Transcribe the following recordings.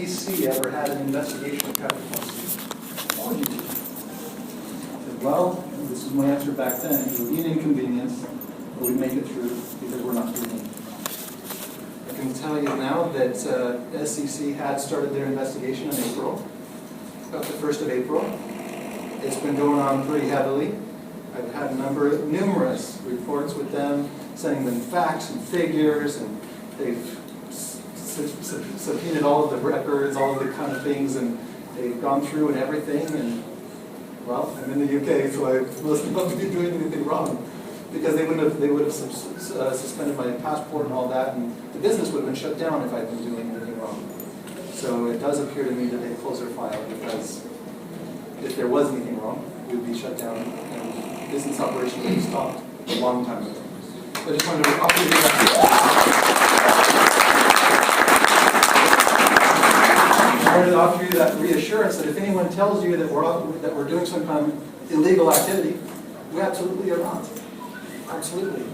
SEC ever had an investigation of traffic policy? What would you do? I said, well, this is my answer back then. It would be an inconvenience, but we'd make it through because we're not doing anything wrong. I can tell you now that SEC had started their investigation in April, about the 1st of April. It's been going on pretty heavily. I've had numerous reports with them, sending them facts and figures, and they've subpoenaed all of the records, all of the kind of things, and they've gone through and everything. And well, I'm in the UK, so I must not be doing anything wrong, because they would have suspended my passport and all that, and the business would have been shut down if I'd been doing anything wrong. So it does appear to me that they closed their file, because if there was anything wrong, we would be shut down, and business operation would have stopped a long time ago. So I just wanted to offer you that. I wanted to offer you that reassurance that if anyone tells you that we're doing some kind of illegal activity, we absolutely are not. Absolutely.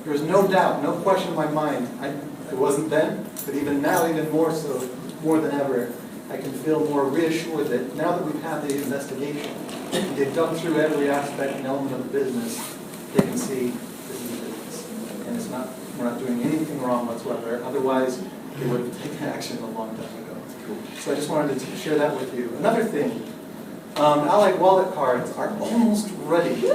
There's no doubt, no question in my mind. It wasn't then, but even now, even more so, more than ever, I can feel more reassured that now that we've had the investigation, they've dug through every aspect and element of the business, they can see this is a business. And we're not doing anything wrong whatsoever. Otherwise, they would have taken action a long time ago. So I just wanted to share that with you. Another thing, Allied wallet cards are almost ready.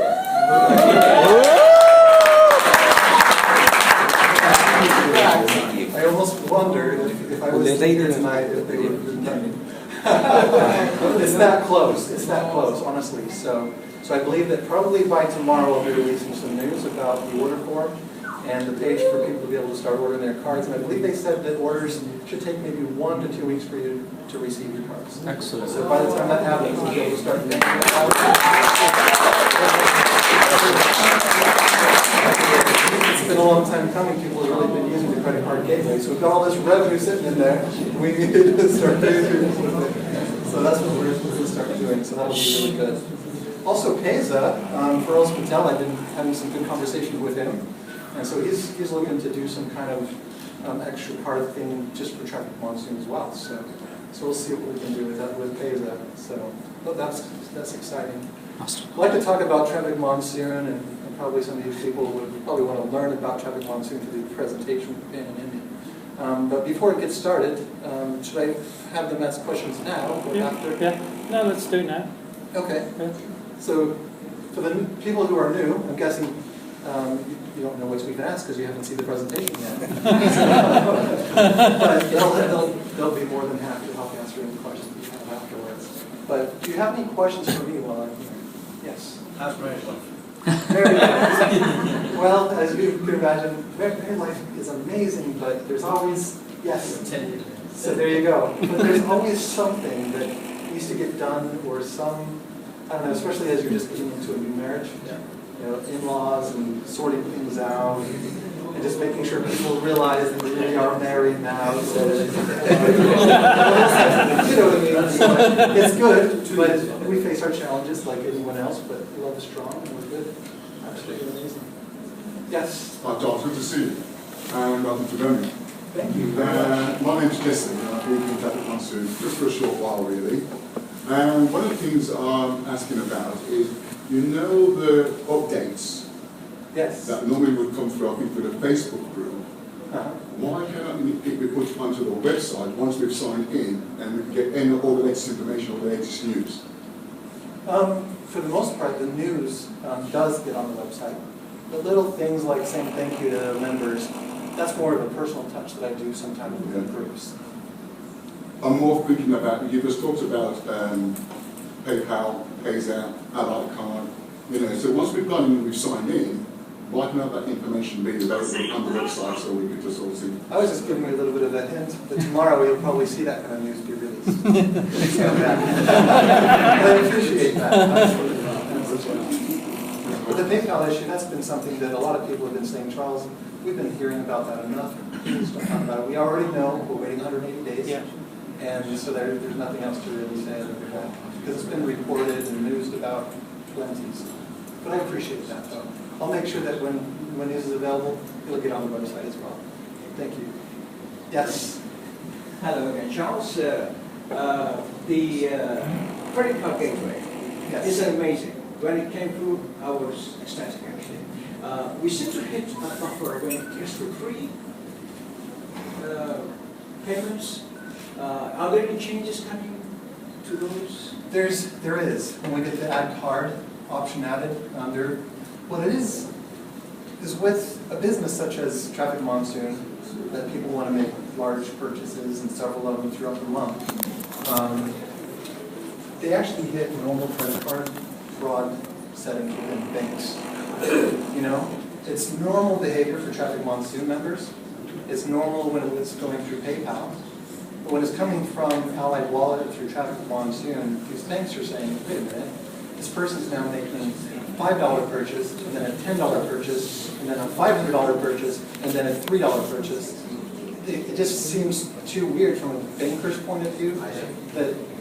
I almost wondered if I was here tonight if they would have been done. It's that close. It's that close, honestly. So I believe that probably by tomorrow I'll be releasing some news about the order form and the page for people to be able to start ordering their cards. And I believe they said that orders should take maybe 1 to 2 weeks for you to receive your cards. Excellent. So by the time that happens, we'll be able to start making it out. It's been a long time coming. People have really been using the credit card gateway. So we've got all this revenue sitting in there. We need to start doing it. So that's what we're going to start doing. So that'll be really good. Also, Peza, for Earls Patel, I've been having some good conversations with him. And so he's looking to do some kind of extra card thing just for traffic monsoon as well. So we'll see what we can do with that with Peza. So that's exciting. I'd like to talk about traffic monsoon, and probably some of these people would probably want to learn about traffic monsoon through the presentation with Ben and Indy. But before it gets started, should I have them ask questions now or after? Yeah. No, let's do it now. Okay. So for the people who are new, I'm guessing you don't know what we can ask because you haven't seen the presentation yet. But they'll be more than happy to help answer any questions that you have afterwards. But do you have any questions for me while I'm here? Yes. How's married life? Married life. Well, as you can imagine, married life is amazing, but there's always, yes. So there you go. But there's always something that needs to get done, or some, I don't know, especially as you're just getting into a new marriage. Yeah. You know, in-laws and sorting things out, and just making sure people realize that they really are married now. So, you know what I mean? It's good, but we face our challenges like anyone else, but love is strong and we're good. Absolutely amazing. Yes? Hi, John, good to see you. And welcome to Birmingham. Thank you. My name's Jesse, and I've been in traffic monsoon just for a short while, really. And one of the things I'm asking about is, you know the updates Yes. that normally would come through, I think, for the Facebook group. Why can't it be put onto the website once we've signed in and we can get all the latest information or the latest news? For the most part, the news does get on the website. The little things like saying thank you to members, that's more of a personal touch that I do sometimes with the groups. I'm more thinking about, you just talked about PayPal, pays out, Allied card, you know, so once we've gone in and we've signed in, why can't that information be available on the website so we could just sort of see? I was just giving you a little bit of a hint, but tomorrow you'll probably see that kind of news be released. I appreciate that. But the PayPal issue, that's been something that a lot of people have been saying, Charles, we've been hearing about that enough. Please don't talk about it. We already know we're waiting 180 days. Yeah. And so there's nothing else to really say other than that. Because it's been reported and newsed about plenty. But I appreciate that, though. I'll make sure that when news is available, it'll get on the website as well. Thank you. Yes? Hello again, Charles. The credit card gateway is amazing. When it came through, I was ecstatic actually. We seem to hit a buffer when it gets to free payments. Are there any changes coming to those? There is. When we get the add card option added, what it is with a business such as Traffic Monsoon, that people want to make large purchases and several of them throughout the month. They actually hit normal credit card fraud settings within banks. You know, it's normal behavior for Traffic Monsoon members. It's normal when it's going through PayPal. But when it's coming from Allied Wallet through Traffic Monsoon, these banks are saying, wait a minute, this person's now making a $5 purchase, and then a $10 purchase, and then a $500 purchase, and then a $3 purchase. It just seems too weird from a banker's point of view.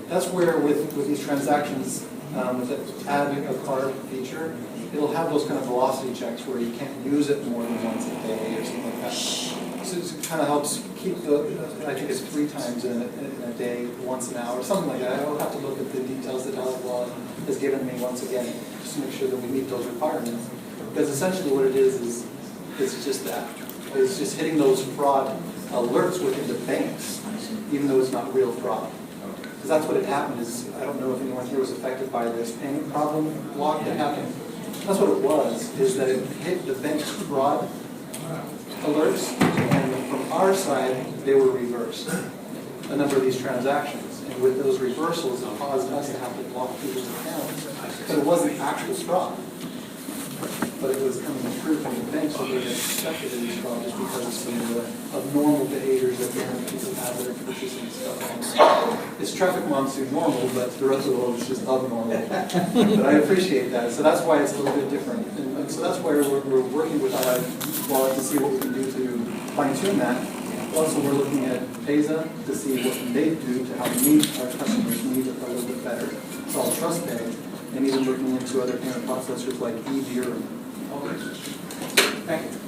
That's where with these transactions, with the add a card feature, it'll have those kind of velocity checks where you can't use it more than once a day or something like that. So it kind of helps keep I think it's 3 times in a day, once an hour, something like that. I'll have to look at the details that Allied Wallet has given me once again, just to make sure that we meet those requirements. Because essentially what it is it's just that. It's just hitting those fraud alerts within the banks, even though it's not real fraud. Because that's what had happened is, I don't know if anyone here was affected by this payment problem block that happened. That's what it was, is that it hit the bank's fraud alerts, and from our side, they were reversed, a number of these transactions. And with those reversals, it caused us to have to block people's accounts. But it wasn't actual fraud. But it was coming through from the bank, so they accepted it as fraud just because of some of the abnormal behaviors that people have that are purchasing stuff. It's Traffic Monsoon normal, but the rest of the world is just abnormal. But I appreciate that. So that's why it's a little bit different. And so that's why we're working with Allied Wallet to see what we can do to fine-tune that. Also, we're looking at PESA to see what they do to help meet our customers' needs a little bit better. It's all trust pay. And even looking into other payment processors like eBeer and others. Thank you.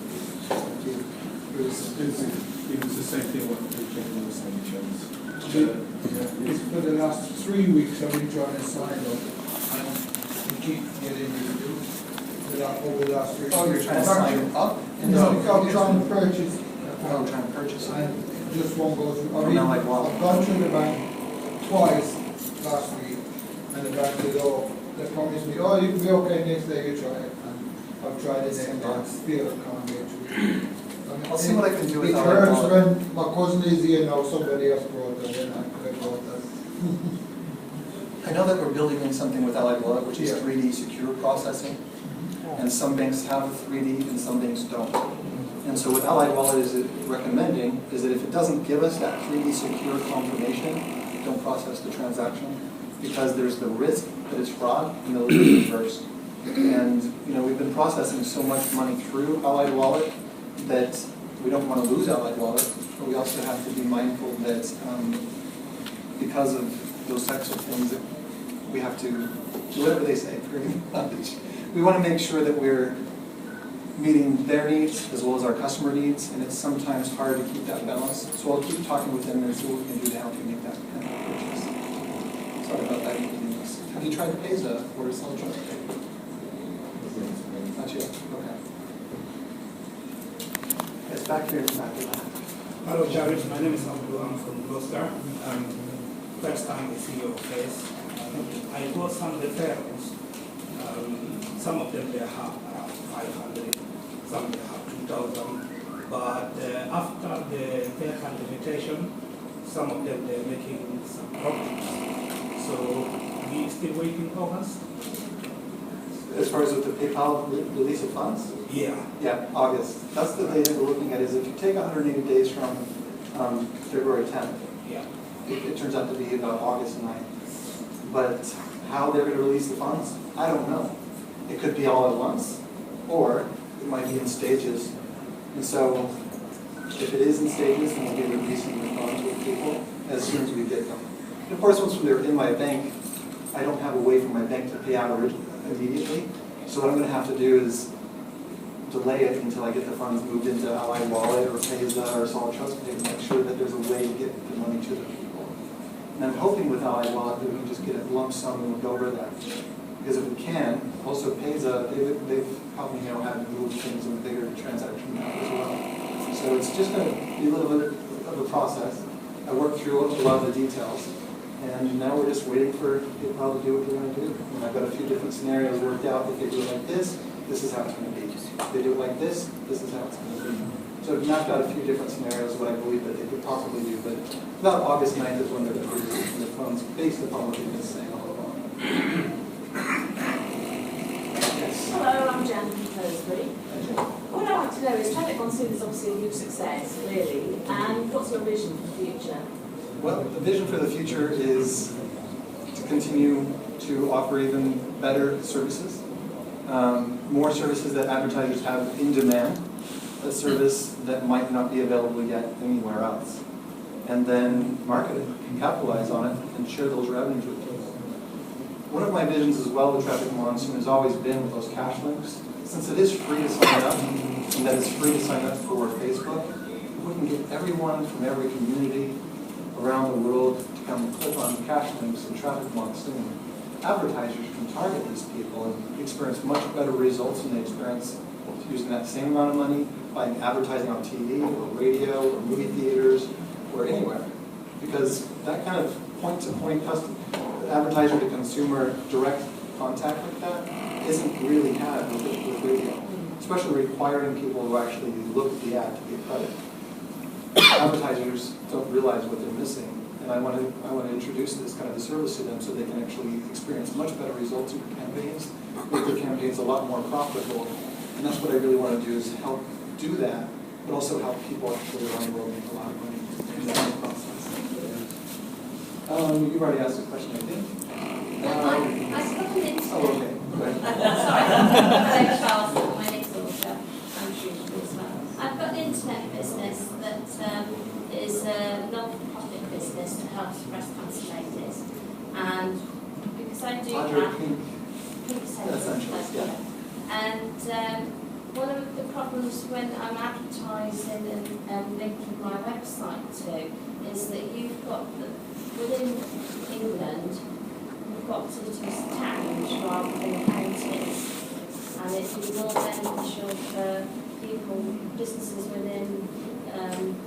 It was the same thing what we Jane was saying, Charles. For the last 3 weeks I've been trying to sign up and we keep getting reduced over the last 3 weeks. Oh, you're trying to sign up? No, I'm trying to purchase. Oh, trying to purchase it. And just won't go through. I've gone through the bank twice last week and the bank said, oh, they promised me, oh, you'll be okay next day, you try it. And I've tried it and I still can't get through. I'll see what I can do with it. It hurts when my cousin is here now, somebody else brought it and I could have brought that. I know that we're building in something with Allied Wallet, which is 3D secure processing. And some banks have 3D and some banks don't. And so what Allied Wallet is recommending is that if it doesn't give us that 3D secure confirmation, don't process the transaction, because there's the risk that it's fraud and they'll be reversed. And we've been processing so much money through Allied Wallet that we don't want to lose Allied Wallet, but we also have to be mindful that because of those types of things, that we have to do whatever they say. We want to make sure that we're meeting their needs as well as our customer needs, and it's sometimes hard to keep that balance. So I'll keep talking with them and see what we can do to help you make that kind of purchase. Sorry about that inconvenience. Have you tried the PESA or is it trust pay? Not yet. Okay. It's back here. It's back here. Hello, Jared. My name is Abdul. I'm from Gloucester. First time I see your face. I got some referrals. Some of them they have 500, some they have 2,000. But after the fair limitation, some of them they're making some problems. So we still waiting for us. As far as with the PayPal release of funds? Yeah. Yeah, August. That's the date that we're looking at, is if you take 180 days from February 10th, Yeah. it turns out to be about August 9th. But how they're going to release the funds, I don't know. It could be all at once, or it might be in stages. And so if it is in stages, then we'll be releasing the funds with people as soon as we get them. And of course, once they're in my bank, I don't have a way for my bank to pay out immediately. So what I'm going to have to do is delay it until I get the funds moved into Ally Wallet or Payza or Solid Trust Pay to make sure that there's a way to get the money to the people. And I'm hoping with Ally Wallet that we can just get a lump sum and we'll go over that. Because if we can, also Payza, they've helped me know how to move things in a bigger transaction now as well. So it's just going to be a little bit of a process. I worked through a lot of the details, and now we're just waiting for PayPal to do what they're going to do. And I've got a few different scenarios worked out. If they do it like this is how it's going to be. If they do it like this is how it's going to be. So I've mapped out a few different scenarios what I believe that they could possibly do, but about August 9th is when they're going to release the funds based upon what they've been saying all along. Yes. Hello, I'm Jan from Thursbury. What I want to know is, Traffic Monsoon is obviously a huge success, clearly, and what's your vision for the future? Well, the vision for the future is to continue to offer even better services, more services that advertisers have in demand, a service that might not be available yet anywhere else, and then market it, capitalize on it, and share those revenues with people. One of my visions as well with Traffic Monsoon has always been with those cash links. Since it is free to sign up, and that it's free to sign up for Facebook, we can get everyone from every community around the world to come click on cash links in Traffic Monsoon. Advertisers can target these people and experience much better results than they experience using that same amount of money by advertising on TV or radio or movie theaters or anywhere. Because that kind of point-to-point advertiser to consumer direct contact like that isn't really had with radio, especially requiring people to actually look at the ad to get credit. Advertisers don't realize what they're missing, and I want to introduce this kind of a service to them so they can actually experience much better results in their campaigns, make their campaigns a lot more profitable, and that's what I really want to do is help do that, but also help people actually around the world make a lot of money in that process. You've already asked a question, I think. I spoke in Oh, okay. Go ahead. Sorry, Charles, my name's Olga. I'm Shrewsbury as well. I've got an internet business that is a non-profit business that helps breast cancer ladies. And because I do that, Yeah. And one of the problems when I'm advertising and linking my website to is that you've got, within England, you've got cities towns rather than counties. And it would be more beneficial for people, businesses within,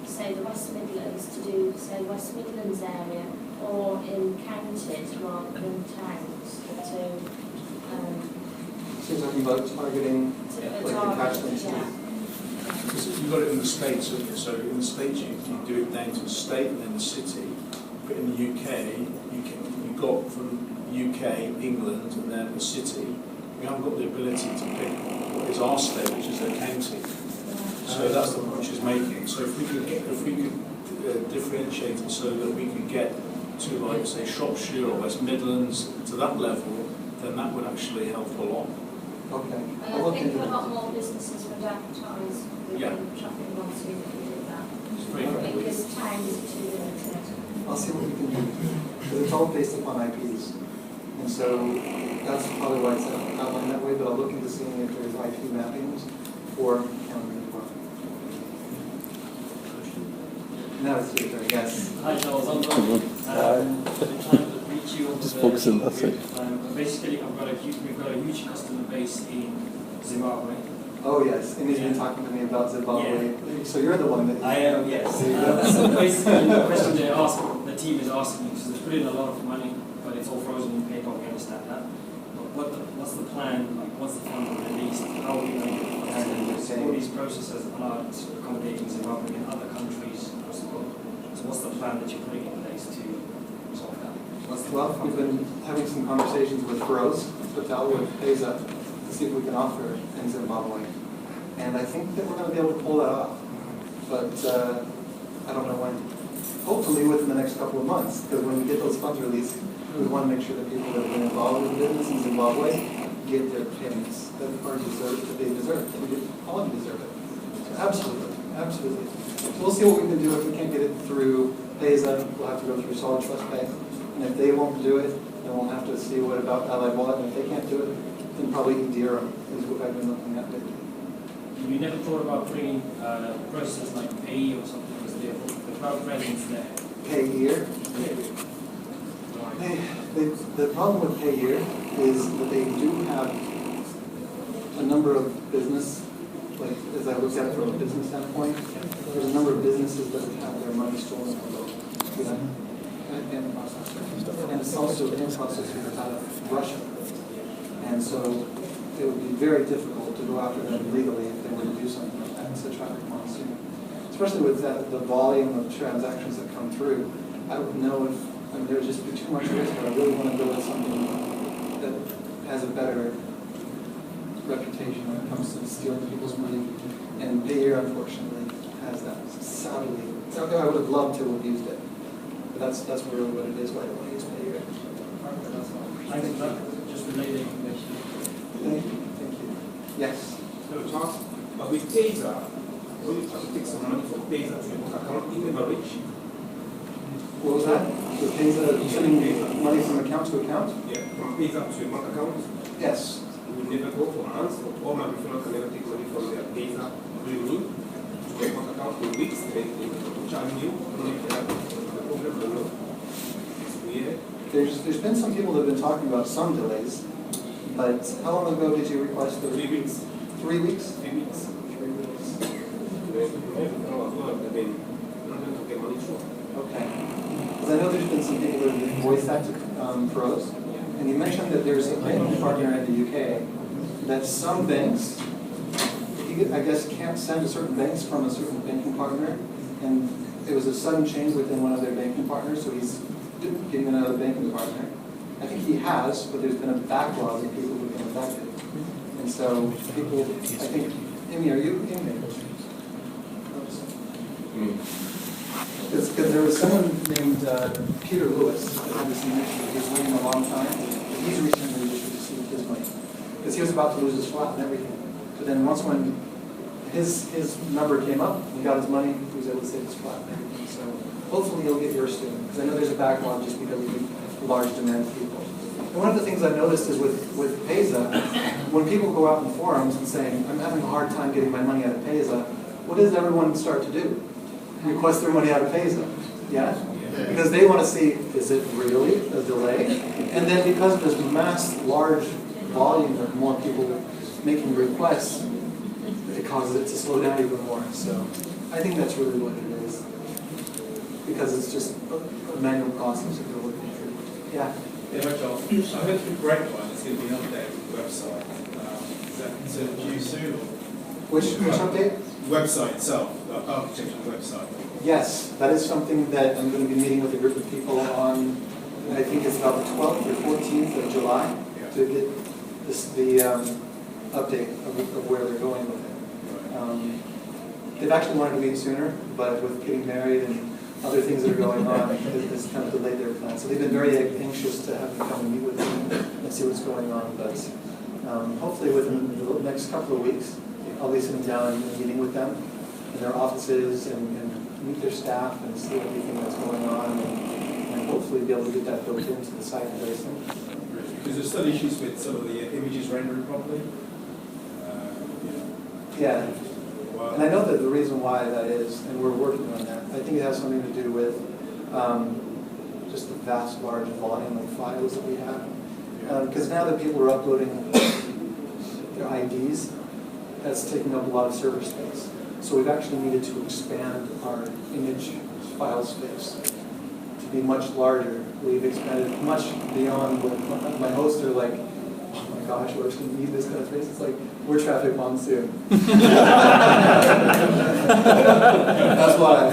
say, the West Midlands to do, say, West Midlands area or in counties rather than towns So you're talking about targeting like the cash links? Because you've got it in the States, haven't you? So in the States you do it down to the state and then the city. But in the UK, you've got from UK, England, and then the city. We haven't got the ability to pick what is our state, which is a county. So that's the point she's making. So if we could differentiate it so that we could get to, like, say, Shropshire or West Midlands to that level, then that would actually help a lot. Okay. And I think a lot more businesses would advertise within Traffic Monsoon if we did that. It's very good. Because towns are too limited. I'll see what we can do. Because it's all based upon IPs. And so that's probably why it's outlined that way, but I'll look into seeing if there's IP mappings for county as well. Now it's your turn, yes. Hi Charles, I'm Brian. I'm trying to reach you on Just focus on that side. Basically, we've got a huge customer base in Zimbabwe. Oh yes, and he's been talking to me about Zimbabwe. So you're the one that... I am, yes. So basically, the question the team is asking, so they've put in a lot of money, but it's all frozen in PayPal, we understand that. But what's the plan, like once the funds are released, how are we going to handle all these processes are accommodating Zimbabwe in other countries across the world? So what's the plan that you're putting in place to solve that? Well, we've been having some conversations with Bros, Hotel, with Payza, to see if we can offer in Zimbabwe. And I think that we're going to be able to pull that off. But I don't know when. Hopefully within the next couple of months, because when we get those funds released, we want to make sure that people that have been involved in business in Zimbabwe get their payments that are deserved, that they deserve. We all deserve it. So absolutely, absolutely. So we'll see what we can do. If we can't get it through Payza, we'll have to go through Solid Trust Pay. And if they won't do it, then we'll have to see what about Ally Wallet. And if they can't do it, then probably Dirham is what I've been looking at lately. you never thought about bringing processes like PAYE or something, because the cloud presence there? Payeer. The problem with Payeer is that they do have a number of business, like as I look at it from a business standpoint, there's a number of businesses that have their money stolen from them. And it's also an processor out of Russia. And so it would be very difficult to go after them legally if they were to do something like that. It's a traffic monsoon. Especially with the volume of transactions that come through. I don't know if, there's just too much risk, but I really want to build something that has a better reputation when it comes to stealing people's money. And Payeer, unfortunately, has that. Sadly, I would have loved to have used it. But that's really what it is, why I want to use Payeer. Thanks for that. Just relay the information. Thank you. Yes. No, Charles, but with Taser, when you try to take some money from Taser to your account, you never reach. What was that? So Taser sending money from account to account? Yeah, from Taser to your bank account. Yes. You will never go for months, or my referral can never take money from their Taser through me to your bank account for weeks, then they charge you, and then the problem, I don't know. It's weird. There's been some people that have been talking about some delays, but how long ago did you request the 3 weeks. 3 weeks? 3 weeks. 3 weeks. I mean, I'm not going to get money through. Okay. Because I know there's been some people that have voiced that to pros, and you mentioned that there's a banking partner in the UK that some banks, I guess, can't send to certain banks from a certain banking partner, and it was a sudden change within one of their banking partners, so he's getting another banking partner. I think he has, but there's been a backlog of people who've been affected. And so people, I think, Amy, are you in there? Because there was someone named Peter Lewis that had this issue. He was waiting a long time. He's recently received his money because he was about to lose his flat and everything. But then once when his number came up, he got his money, he was able to save his flat and everything. So hopefully you'll get yours soon, because I know there's a backlog just because of the large demand of people. And one of the things I've noticed is with PAYSA, when people go out in forums and saying, I'm having a hard time getting my money out of PAYSA, what does everyone start to do? Request their money out of PAYSA. Yeah? Because they want to see, is it really a delay? And then because of this mass, large volume of more people making requests, it causes it to slow down even more. So I think that's really what it is. Because it's just a manual process that they're working through. Yeah? Yeah, hi Charles. I heard through grapevine it's going to be an update of the website. Is that due soon? Or? Which update? Website itself, the architectural website. Yes, that is something that I'm going to be meeting with a group of people on, I think it's about the 12th or 14th of July, to get the update of where they're going with it. They've actually wanted to meet sooner, but with getting married and other things that are going on, it's kind of delayed their plans. So they've been very anxious to have me come and meet with them and see what's going on. But hopefully within the next couple of weeks, I'll be sitting down and meeting with them in their offices and meet their staff and see everything that's going on and hopefully be able to get that built into the site very soon. Because there's still issues with some of the images rendering properly. Yeah. And I know that the reason why that is, and we're working on that, I think it has something to do with just the vast, large volume of files that we have. Because now that people are uploading their IDs, that's taking up a lot of server space. So we've actually needed to expand our image file space to be much larger. We've expanded much beyond what my hosts are like, oh my gosh, we're going to need this kind of space. It's like, we're traffic monsoon. That's why.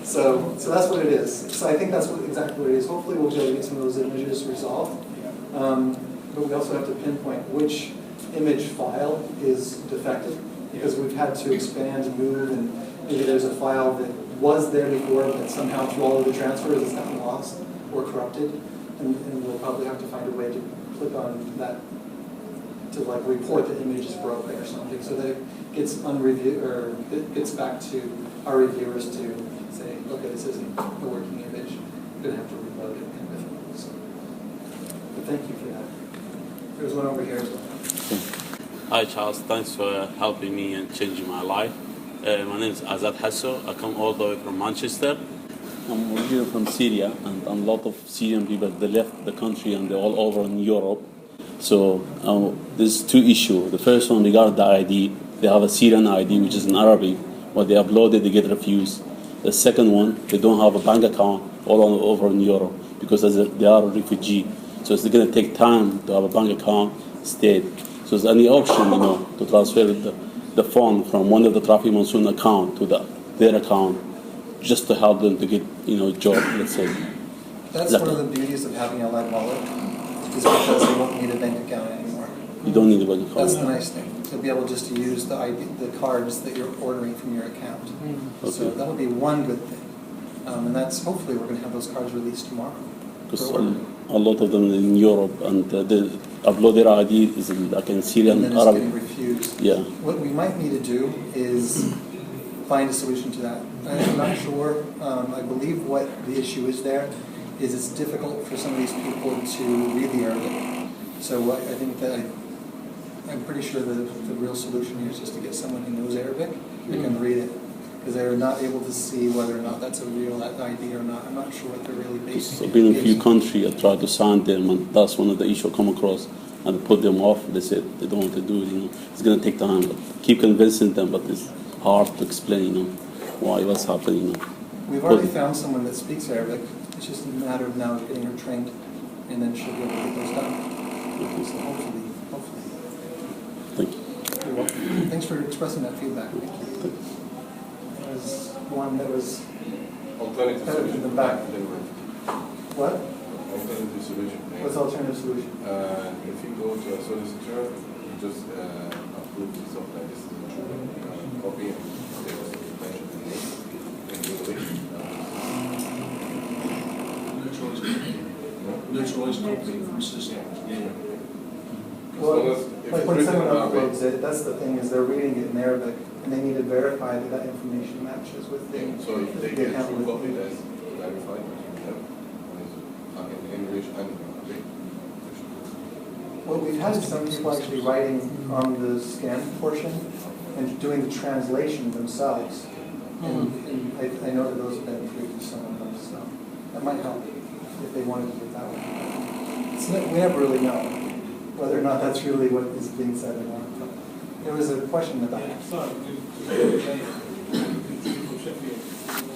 So that's what it is. So I think that's exactly what it is. Hopefully we'll be able to get some of those images resolved. But we also have to pinpoint which image file is defective, because we've had to expand and move, and maybe there's a file that was there before, but somehow through all of the transfers it's gotten lost or corrupted, and we'll probably have to find a way to click on that to like report the image is broken or something, so that it gets unreviewed, or it gets back to our reviewers to say, okay, this isn't a working image, we're going to have to reload it. So, but thank you for that. There's one over here as well. Hi Charles, thanks for helping me and changing my life. My name is Azad Hasso. I come all the way from Manchester. I'm originally from Syria, and a lot of Syrian people, they left the country and they're all over in Europe. So there's two issues. The first one regarding the ID. They have a Syrian ID, which is in Arabic. When they upload it, they get refused. The second one, they don't have a bank account all over in Europe because they are a refugee. So it's going to take time to have a bank account state. So is there any option, to transfer the fund from one of the Traffic Monsoon account to their account, just to help them to get, job, let's say? That's one of the beauties of having a live wallet, is because you won't need a bank account anymore. You don't need a bank account. That's the nice thing, to be able just to use the cards that you're ordering from your account. Okay. So that would be one good thing. And that's, hopefully, we're going to have those cards released tomorrow. Because a lot of them in Europe, and they upload their ID is like in Syrian, and then it's Arabic. getting refused. Yeah. What we might need to do is find a solution to that. I'm not sure. I believe what the issue is there is it's difficult for some of these people to read the Arabic. So I think that I'm pretty sure that the real solution here is just to get someone who knows Arabic who can read it. Because they're not able to see whether or not that's a real ID or not. I'm not sure what they're really based on. I've been in a few countries, I tried to sign them, and that's one of the issues I come across. And put them off. They said they don't want to do it. It's going to take time. But keep convincing them, but it's hard to explain, why what's happening. We've already found someone that speaks Arabic. It's just a matter of now getting her trained, and then she'll be able to get those done. So hopefully. Thank you. You're welcome. Thanks for expressing that feedback. Thank you. There was one that was Alternative in solution. the back. What? Alternative solution. What's the alternative solution? If you go to a solicitor, you just approve the stuff like this is a copy and there was mentioned in the No choice copy from system. Well, like when someone uploads it, that's the thing, is they're reading it in Arabic, and they need to verify that that information matches with the So if they the get account true with copy the- that's verified between them, in English and Arabic. Well, we've had some people actually writing on the scan portion and doing the translation themselves. And I know that those have been approved to some of them, so that might help if they wanted to do it that way. We never really know whether or not that's really what is being said or not. But there was a question about that. Sorry,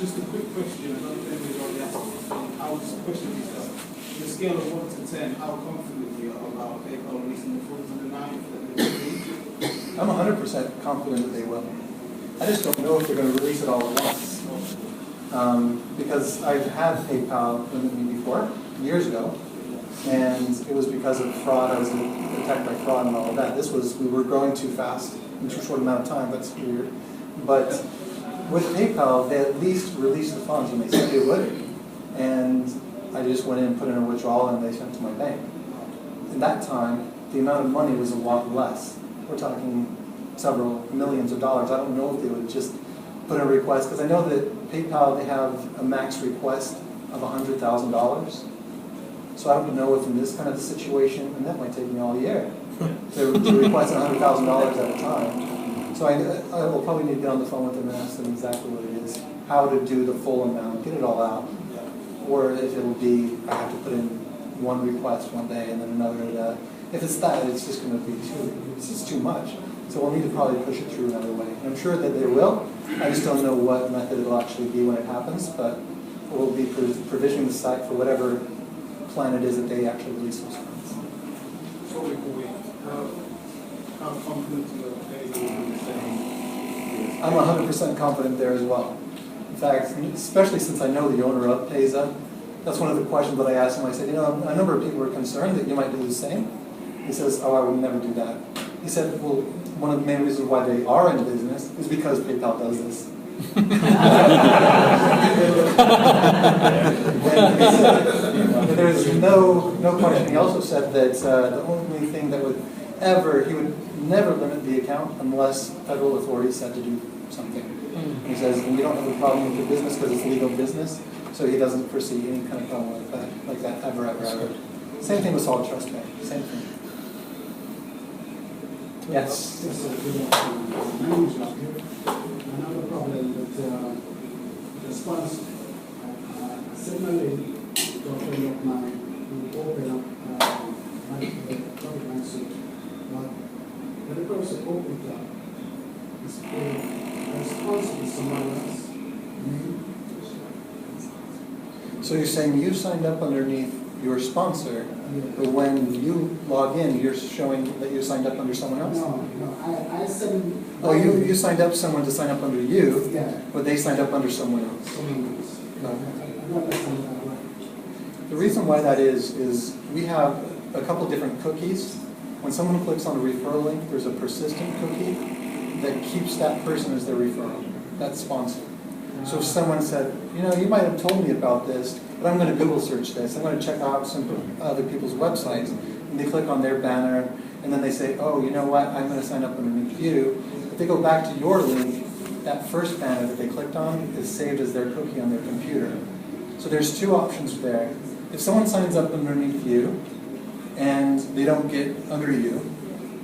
just a quick question. I don't know if anybody's already asked this. I was questioning myself. On a scale of 1 to 10, how confident you are about PayPal releasing the funds on the 9th that they released? I'm 100% confident that they will. I just don't know if they're going to release it all at once. Because I've had PayPal limit me before, years ago, and it was because of fraud. I was attacked by fraud and all of that. We were growing too fast in a short amount of time. That's weird. But with PayPal, they at least released the funds when they said they would. And I just went in and put in a withdrawal and they sent it to my bank. In that time, the amount of money was a lot less. We're talking several millions of dollars. I don't know if they would just put in a request, because I know that PayPal, they have a max request of $100,000. So I don't know if in this kind of a situation, and that might take me all year, to request $100,000 at a time. So I will probably need to get on the phone with them and ask them exactly what it is, how to do the full amount, get it all out. Or if it will be, I have to put in one request one day and then another. If it's that, it's just going to be too much. So we'll need to probably push it through another way. And I'm sure that they will. I just don't know what method it'll actually be when it happens, but we'll be provisioning the site for whatever plan it is that they actually release those funds. How confident you are that they will be saying? I'm 100% confident there as well. In fact, especially since I know the owner of Payza, that's one of the questions that I asked him. I said, a number of people are concerned that you might do the same. He says, I would never do that. He said, well, one of the main reasons why they are in business is because PayPal does this. And there's no question. He also said that the only thing that he would never limit the account unless federal authorities said to do something. He says, we don't have a problem with the business because it's legal business, so he doesn't foresee any kind of problem like that ever. Same thing with Solid Trust Bank, same thing. Yes. Yes, my name is Rahul. Another problem with the sponsor. Similarly, to a friend of mine who opened up my public Monsoon, but when the person opened up, the sponsor is someone else. So you're saying you signed up underneath your sponsor, but when you log in, you're showing that you signed up under someone else? No, I send. Oh, you signed up someone to sign up under you, Yeah. but they signed up under someone else. Someone else. I don't understand that right. The reason why that is we have a couple different cookies. When someone clicks on a referral link, there's a persistent cookie that keeps that person as their referral. That's sponsored. So if someone said, you know, you might have told me about this, but I'm going to Google search this. I'm going to check out some other people's websites. And they click on their banner, and then they say, oh, you know what, I'm going to sign up underneath you. If they go back to your link, that first banner that they clicked on is saved as their cookie on their computer. So there's two options there. If someone signs up underneath you, and they don't get under you,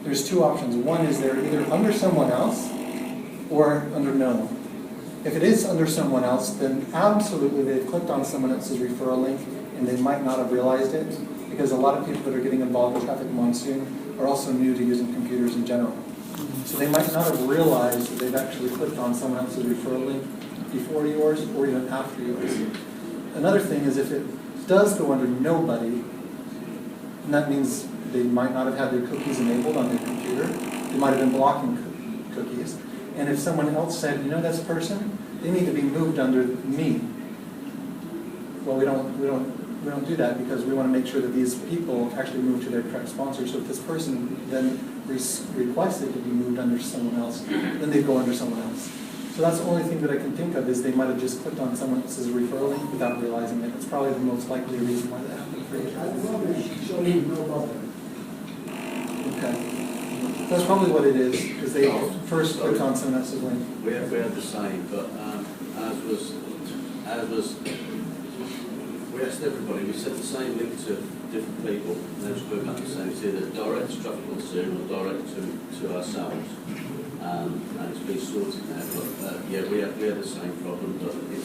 there's two options. One is they're either under someone else, or under no one. If it is under someone else, then absolutely they've clicked on someone else's referral link and they might not have realized it, because a lot of people that are getting involved with Traffic Monsoon are also new to using computers in general. So they might not have realized that they've actually clicked on someone else's referral link before yours or even after yours. Another thing is if it does go under nobody, and that means they might not have had their cookies enabled on their computer, they might have been blocking cookies. And if someone else said, you know, this person, they need to be moved under me. Well, we don't do that because we want to make sure that these people actually move to their correct sponsor. So if this person then requested to be moved under someone else, then they go under someone else. So that's the only thing that I can think of is they might have just clicked on someone else's referral link without realizing it. It's probably the most likely reason why that happened for you. Okay. That's probably what it is, because they first clicked on someone else's link. We had the same, but as was, we asked everybody, we sent the same link to different people, and they were about the same. It's either direct to Traffic Monsoon or direct to ourselves. And it's been sorted now, but yeah, we had the same problem, but it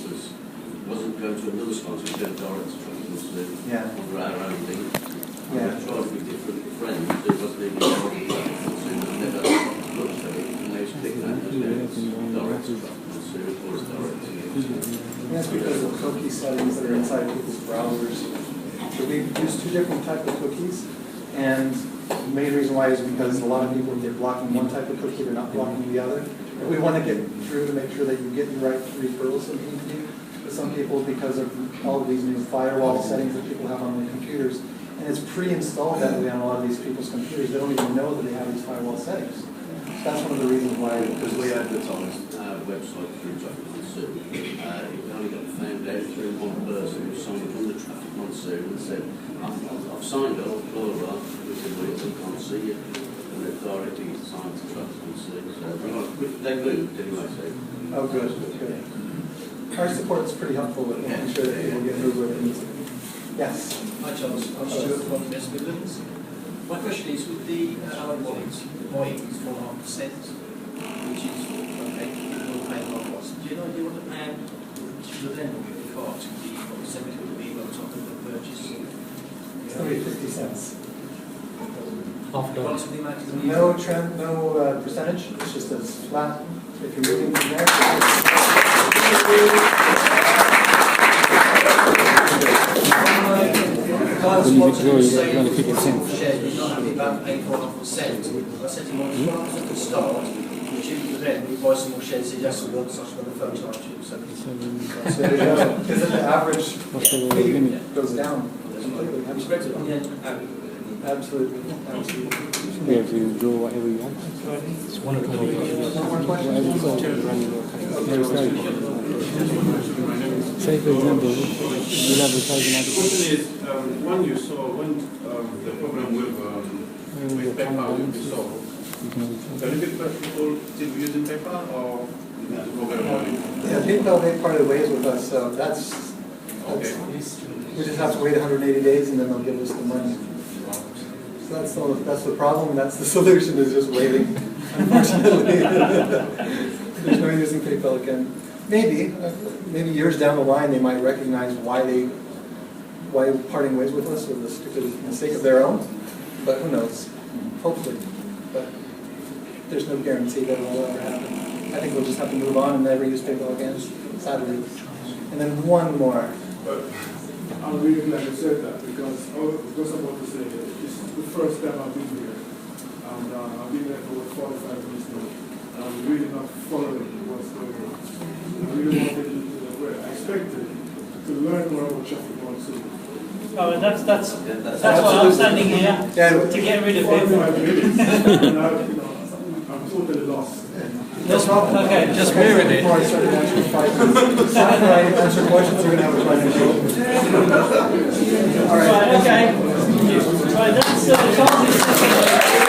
wasn't going to another sponsor, it was going direct to Traffic Monsoon under our own link. We tried with different friends, it wasn't even direct to Traffic Monsoon, and never looked at it, and they was clicking out as direct to Traffic Monsoon or as direct to you. And that's because of cookie settings that are inside people's browsers. So we use two different types of cookies, and the main reason why is because a lot of people, if they're blocking one type of cookie, they're not blocking the other. And we want to get through to make sure that you get the right referrals that you need to. But some people, because of all of these new firewall settings that people have on their computers, and it's pre-installed that way on a lot of these people's computers, they don't even know that they have these firewall settings. So that's one of the reasons why. Because we advertised our website through Traffic Monsoon. It only got found out through one person who signed up on the Traffic Monsoon and said, I've signed up, blah, blah, blah. We said, well, we can't see you. And they've directly signed to Traffic Monsoon. So they moved anyway, so. Oh, good, good. Our support is pretty helpful with making sure that people get moved where they need to. Yes? Hi Charles, I'm Stuart from West Midlands. My question is, with the wallet, the buy is 4.5%, which is okay, we'll pay half. Do you know idea what the plan to the then with the card to be, what the percentage will be on top of the purchase? It's going to be 50 cents. Relatively amount of No percentage, it's just a flat, if you're moving from there. Clients want to save 4%, you're not happy about paying 4.5%. I said to him, well, 4.5% at the start, which you then we buy some more shares, said yes, we want such another phone charge you. So there you go. Because then the average fee goes down completely. Absolutely. We have to draw whatever you want. It's one or Say for example, you'll advertise an The question is, when you saw, when the problem with PayPal will be solved, can you get people still using PayPal or the problem? Yeah, PayPal, they parted ways with us, so that's we just have to wait 180 days and then they'll give us the money. that's the problem, and that's the solution, is just waiting, unfortunately. There's no using PayPal again. Maybe years down the line, they might recognize why parting ways with us was a stupid mistake of their own, but who knows? Hopefully. But there's no guarantee that it will ever happen. I think we'll just have to move on and never use PayPal again, sadly. And then one more. But I'm really glad you said that, because what I want to say is this is the first time I've been here, and I've been there for 45 minutes now, and I'm really not following what's going on. I really want to get into the way I expected to learn more about traffic Monsoon. Oh, that's why I'm standing here, to get rid of 45 it. minutes, and I'm totally lost. Okay, just mirrored it. Before I started answering questions. After I answer questions, we're going to have a final show. All right. Right, okay. Right, that's the